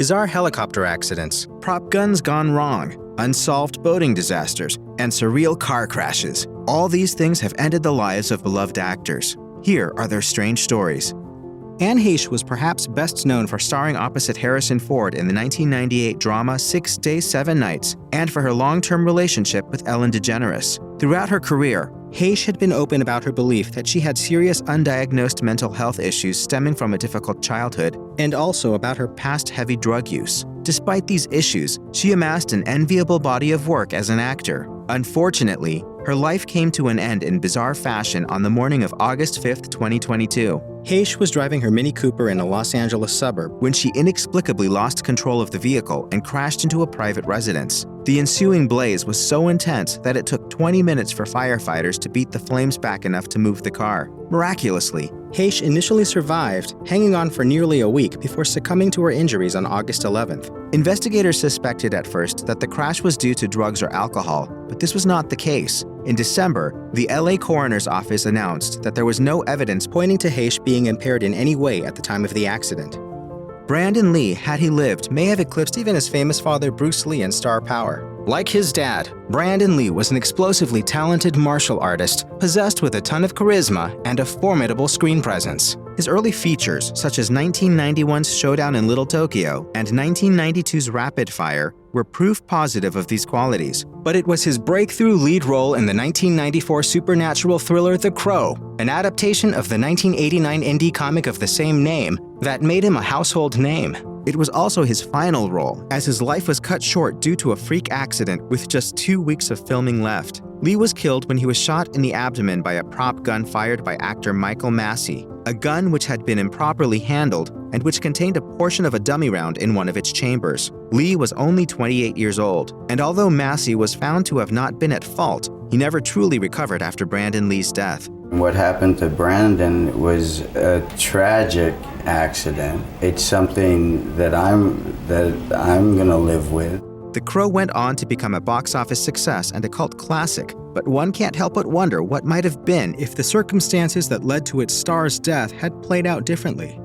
Bizarre helicopter accidents, prop guns gone wrong, unsolved boating disasters, and surreal car crashes. All these things have ended the lives of beloved actors. Here are their strange stories. Anne Heche was perhaps best known for starring opposite Harrison Ford in the 1998 drama 6 Days, 7 Nights, and for her long-term relationship with Ellen DeGeneres. Throughout her career, Heche had been open about her belief that she had serious undiagnosed mental health issues stemming from a difficult childhood, and also about her past heavy drug use. Despite these issues, she amassed an enviable body of work as an actor. Unfortunately, her life came to an end in bizarre fashion on the morning of August 5, 2022. Heche was driving her Mini Cooper in a Los Angeles suburb when she inexplicably lost control of the vehicle and crashed into a private residence. The ensuing blaze was so intense that it took 20 minutes for firefighters to beat the flames back enough to move the car. Miraculously, Heche initially survived, hanging on for nearly a week before succumbing to her injuries on August 11th. Investigators suspected at first that the crash was due to drugs or alcohol, but this was not the case. In December, the LA coroner's office announced that there was no evidence pointing to Heche being impaired in any way at the time of the accident. Brandon Lee, had he lived, may have eclipsed even his famous father Bruce Lee in star power. Like his dad, Brandon Lee was an explosively talented martial artist, possessed with a ton of charisma and a formidable screen presence. His early features, such as 1991's Showdown in Little Tokyo and 1992's Rapid Fire, were proof positive of these qualities. But it was his breakthrough lead role in the 1994 supernatural thriller The Crow, an adaptation of the 1989 indie comic of the same name, that made him a household name. It was also his final role, as his life was cut short due to a freak accident with just 2 weeks of filming left. Lee was killed when he was shot in the abdomen by a prop gun fired by actor Michael Massey, a gun which had been improperly handled and which contained a portion of a dummy round in one of its chambers. Lee was only 28 years old, and although Massey was found to have not been at fault, he never truly recovered after Brandon Lee's death. What happened to Brandon was a tragic accident. It's something that I'm gonna live with. The Crow went on to become a box office success and a cult classic, but one can't help but wonder what might have been if the circumstances that led to its star's death had played out differently.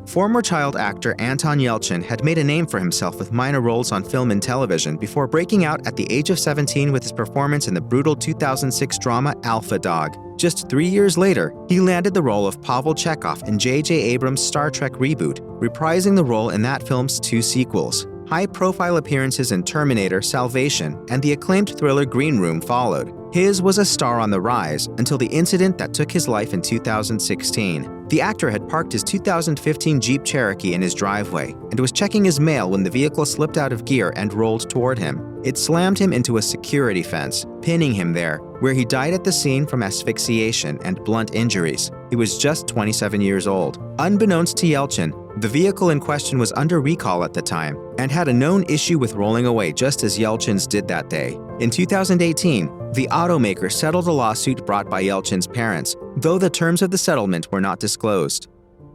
Former child actor Anton Yelchin had made a name for himself with minor roles on film and television before breaking out at the age of 17 with his performance in the brutal 2006 drama Alpha Dog. Just 3 years later, he landed the role of Pavel Chekhov in J.J. Abrams' Star Trek reboot, reprising the role in that film's 2 sequels. High-profile appearances in Terminator, Salvation, and the acclaimed thriller Green Room followed. His was a star on the rise until the incident that took his life in 2016. The actor had parked his 2015 Jeep Cherokee in his driveway and was checking his mail when the vehicle slipped out of gear and rolled toward him. It slammed him into a security fence, pinning him there, where he died at the scene from asphyxiation and blunt injuries. He was just 27 years old. Unbeknownst to Yelchin, the vehicle in question was under recall at the time and had a known issue with rolling away just as Yelchin's did that day. In 2018, the automaker settled a lawsuit brought by Yelchin's parents, though the terms of the settlement were not disclosed.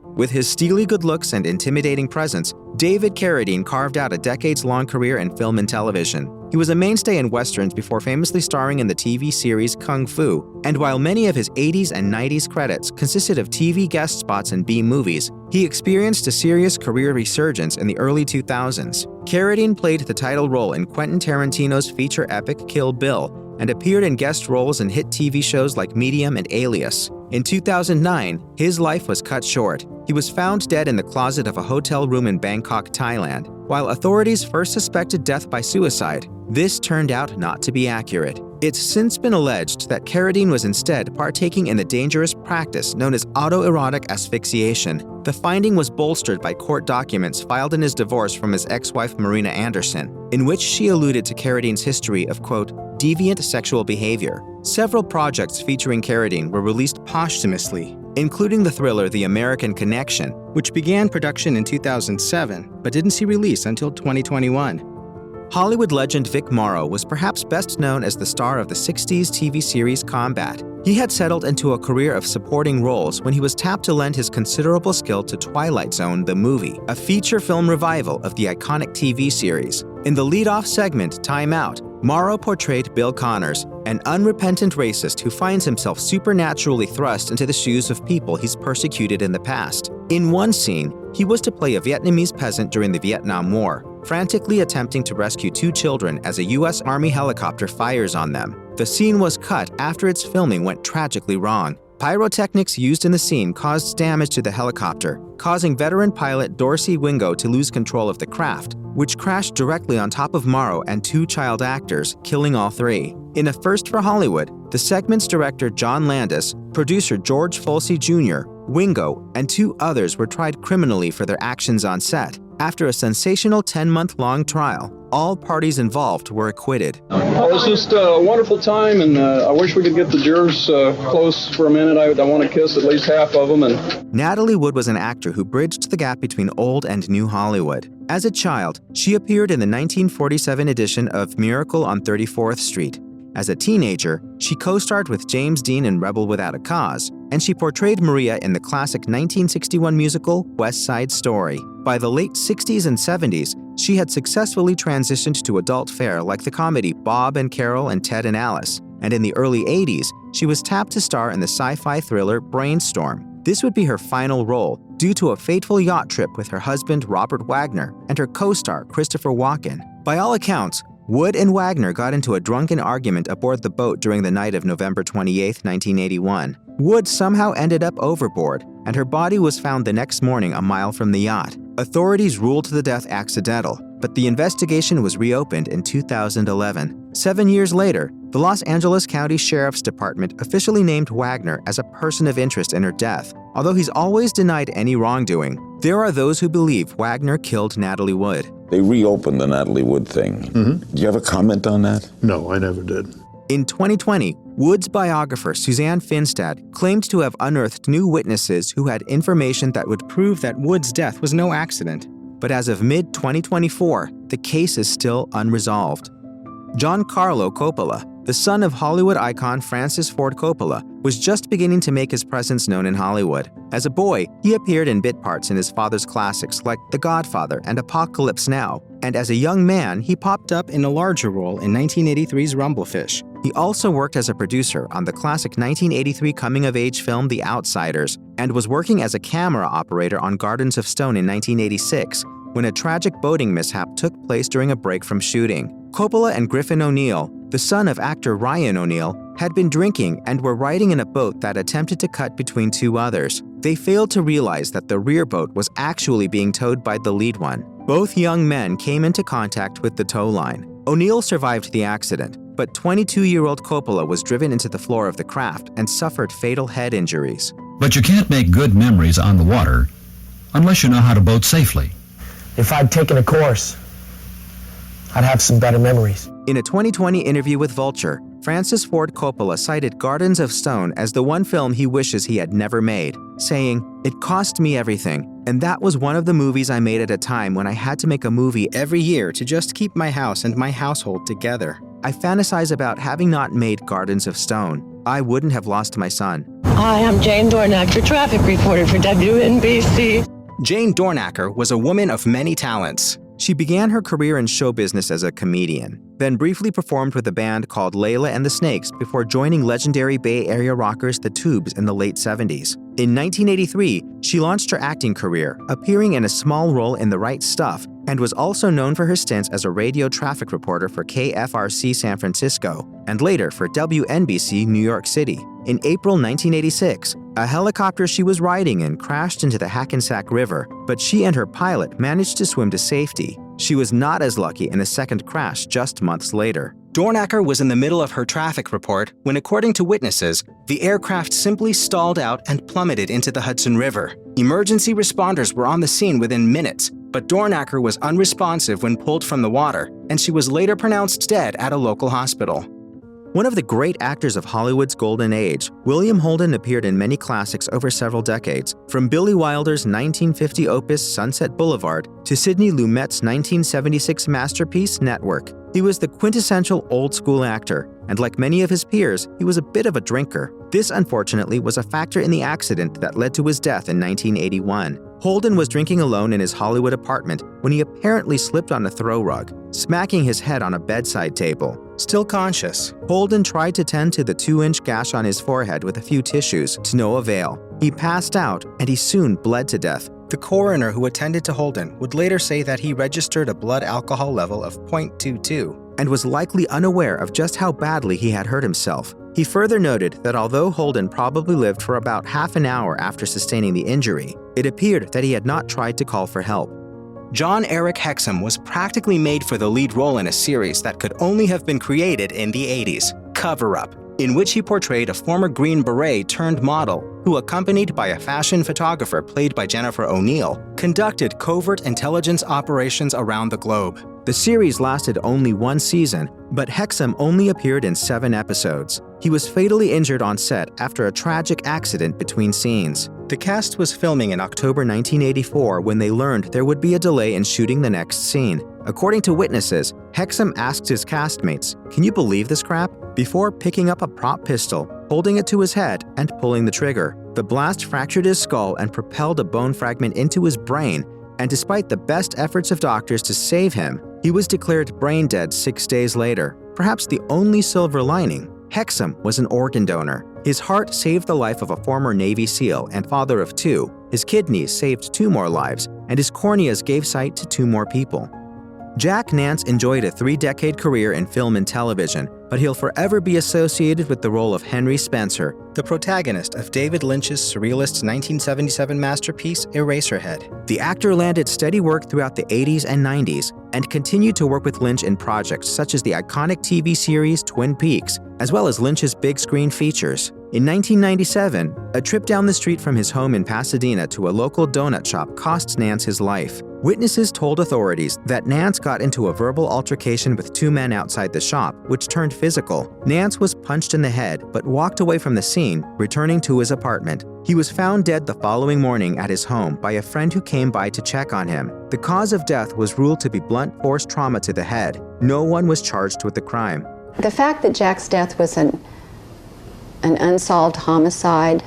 With his steely good looks and intimidating presence, David Carradine carved out a decades-long career in film and television. He was a mainstay in westerns before famously starring in the TV series Kung Fu, and while many of his 80s and 90s credits consisted of TV guest spots in B-movies, he experienced a serious career resurgence in the early 2000s. Carradine played the title role in Quentin Tarantino's feature epic Kill Bill, and appeared in guest roles in hit TV shows like Medium and Alias. In 2009, his life was cut short. He was found dead in the closet of a hotel room in Bangkok, Thailand. While authorities first suspected death by suicide, this turned out not to be accurate. It's since been alleged that Carradine was instead partaking in the dangerous practice known as autoerotic asphyxiation. The finding was bolstered by court documents filed in his divorce from his ex-wife Marina Anderson, in which she alluded to Carradine's history of, quote, deviant sexual behavior. Several projects featuring Carradine were released posthumously, including the thriller The American Connection, which began production in 2007 but didn't see release until 2021. Hollywood legend Vic Morrow was perhaps best known as the star of the 60s TV series Combat. He had settled into a career of supporting roles when he was tapped to lend his considerable skill to Twilight Zone, the movie, a feature film revival of the iconic TV series. In the lead-off segment, Time Out, Morrow portrayed Bill Connors, an unrepentant racist who finds himself supernaturally thrust into the shoes of people he's persecuted in the past. In one scene, he was to play a Vietnamese peasant during the Vietnam War, frantically attempting to rescue 2 children as a U.S. Army helicopter fires on them. The scene was cut after its filming went tragically wrong. Pyrotechnics used in the scene caused damage to the helicopter, causing veteran pilot Dorsey Wingo to lose control of the craft, which crashed directly on top of Morrow and 2 child actors, killing all 3. In a first for Hollywood, the segment's director John Landis, producer George Folsey Jr., Wingo, and 2 others were tried criminally for their actions on set. After a sensational 10-month-long trial, all parties involved were acquitted. Well, it's just a wonderful time, and I wish we could get the jurors close for a minute. I want to kiss at least half of them. And Natalie Wood was an actor who bridged the gap between old and new Hollywood. As a child, she appeared in the 1947 edition of Miracle on 34th Street. As a teenager, she co-starred with James Dean in Rebel Without a Cause, and she portrayed Maria in the classic 1961 musical West Side Story. By the late 60s and 70s, she had successfully transitioned to adult fare like the comedy Bob and Carol and Ted and Alice, and in the early 80s, she was tapped to star in the sci-fi thriller Brainstorm. This would be her final role, due to a fateful yacht trip with her husband Robert Wagner and her co-star Christopher Walken. By all accounts, Wood and Wagner got into a drunken argument aboard the boat during the night of November 28, 1981. Wood somehow ended up overboard, and her body was found the next morning a mile from the yacht. Authorities ruled the death accidental, but the investigation was reopened in 2011. 7 years later, the Los Angeles County Sheriff's Department officially named Wagner as a person of interest in her death. Although he's always denied any wrongdoing, there are those who believe Wagner killed Natalie Wood. They reopened the Natalie Wood thing. Do you have a comment on that? No, I never did. In 2020, Wood's biographer Suzanne Finstad claimed to have unearthed new witnesses who had information that would prove that Wood's death was no accident. But as of mid-2024, the case is still unresolved. Gian-Carlo Coppola, the son of Hollywood icon Francis Ford Coppola, was just beginning to make his presence known in Hollywood. As a boy, he appeared in bit parts in his father's classics like The Godfather and Apocalypse Now, and as a young man, he popped up in a larger role in 1983's Rumblefish. He also worked as a producer on the classic 1983 coming-of-age film The Outsiders, and was working as a camera operator on Gardens of Stone in 1986, when a tragic boating mishap took place during a break from shooting. Coppola and Griffin O'Neill, the son of actor Ryan O'Neill, had been drinking and were riding in a boat that attempted to cut between 2 others. They failed to realize that the rear boat was actually being towed by the lead one. Both young men came into contact with the tow line. O'Neill survived the accident, but 22-year-old Coppola was driven into the floor of the craft and suffered fatal head injuries. But you can't make good memories on the water unless you know how to boat safely. If I'd taken a course, I'd have some better memories. In a 2020 interview with Vulture, Francis Ford Coppola cited Gardens of Stone as the one film he wishes he had never made, saying, "It cost me everything, and that was one of the movies I made at a time when I had to make a movie every year to just keep my house and my household together. I fantasize about having not made Gardens of Stone. I wouldn't have lost my son." Hi, I'm Jane Dornacker, traffic reporter for WNBC. Jane Dornacker was a woman of many talents. She began her career in show business as a comedian, then briefly performed with a band called Layla and the Snakes before joining legendary Bay Area rockers The Tubes in the late 70s. In 1983, she launched her acting career, appearing in a small role in The Right Stuff, and was also known for her stints as a radio traffic reporter for KFRC San Francisco, and later for WNBC New York City. In April 1986, a helicopter she was riding in crashed into the Hackensack River, but she and her pilot managed to swim to safety. She was not as lucky in a second crash just months later. Dornacker was in the middle of her traffic report when, according to witnesses, the aircraft simply stalled out and plummeted into the Hudson River. Emergency responders were on the scene within minutes, but Dornacker was unresponsive when pulled from the water, and she was later pronounced dead at a local hospital. One of the great actors of Hollywood's golden age, William Holden appeared in many classics over several decades, from Billy Wilder's 1950 opus Sunset Boulevard to Sidney Lumet's 1976 masterpiece Network. He was the quintessential old-school actor, and like many of his peers, he was a bit of a drinker. This, unfortunately, was a factor in the accident that led to his death in 1981. Holden was drinking alone in his Hollywood apartment when he apparently slipped on a throw rug, smacking his head on a bedside table. Still conscious, Holden tried to tend to the 2-inch gash on his forehead with a few tissues, to no avail. He passed out, and he soon bled to death. The coroner who attended to Holden would later say that he registered a blood alcohol level of 0.22 and was likely unaware of just how badly he had hurt himself. He further noted that although Holden probably lived for about half an hour after sustaining the injury, it appeared that he had not tried to call for help. Jon-Erik Hexum was practically made for the lead role in a series that could only have been created in the 80s, Cover Up, in which he portrayed a former Green Beret turned model who, accompanied by a fashion photographer played by Jennifer O'Neill, conducted covert intelligence operations around the globe. The series lasted only 1 season, but Hexum only appeared in 7 episodes. He was fatally injured on set after a tragic accident between scenes. The cast was filming in October 1984 when they learned there would be a delay in shooting the next scene. According to witnesses, Hexum asked his castmates, "Can you believe this crap?" before picking up a prop pistol, holding it to his head, and pulling the trigger. The blast fractured his skull and propelled a bone fragment into his brain, and despite the best efforts of doctors to save him, he was declared brain dead 6 days later. Perhaps the only silver lining, Hexum was an organ donor. His heart saved the life of a former Navy SEAL and father of 2, his kidneys saved 2 more lives, and his corneas gave sight to 2 more people. Jack Nance enjoyed a 3-decade career in film and television, but he'll forever be associated with the role of Henry Spencer, the protagonist of David Lynch's surrealist 1977 masterpiece, Eraserhead. The actor landed steady work throughout the 80s and 90s, and continued to work with Lynch in projects such as the iconic TV series Twin Peaks, as well as Lynch's big screen features. In 1997, a trip down the street from his home in Pasadena to a local donut shop cost Nance his life. Witnesses told authorities that Nance got into a verbal altercation with 2 men outside the shop, which turned physical. Nance was punched in the head, but walked away from the scene, returning to his apartment. He was found dead the following morning at his home by a friend who came by to check on him. The cause of death was ruled to be blunt force trauma to the head. No one was charged with the crime. The fact that Jack's death was an unsolved homicide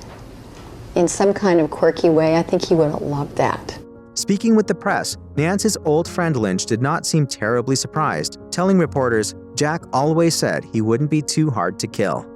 in some kind of quirky way, I think he would have loved that. Speaking with the press, Nance's old friend Lynch did not seem terribly surprised, telling reporters, "Jack always said he wouldn't be too hard to kill."